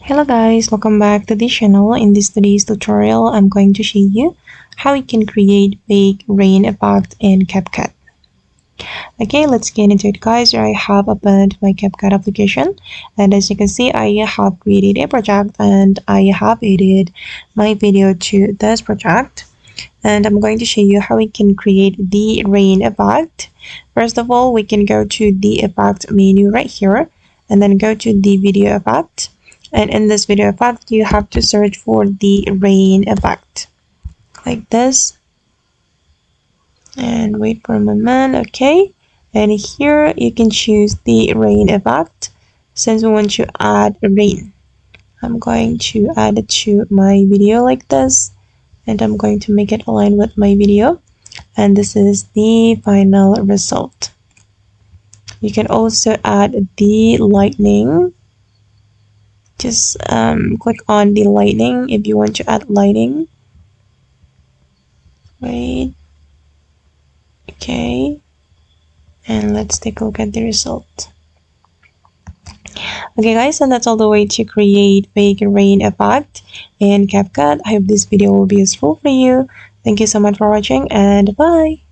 Hello guys, welcome back to the channel. In this today's tutorial, I'm going to show you how you can create big rain effect in CapCut. Okay, let's get into it guys. Here I have opened my CapCut application, and as you can see, I have created a project and I have added my video to this project. And I'm going to show you how we can create the rain effect. First of all, we can go to the effect menu right here and then go to the video effect. And in this video effect, you have to search for the rain effect like this and wait for a moment. Okay, and here you can choose the rain effect. Since we want to add rain, I'm going to add it to my video like this, and I'm going to make it align with my video, and this is the final result. You can also add the lightning. Just click on the lightning if you want to add lighting. Wait. Okay, and let's take a look at the result. Okay guys, and that's all the way to create big rain effect in CapCut. I hope this video will be useful for you. Thank you so much for watching, and bye.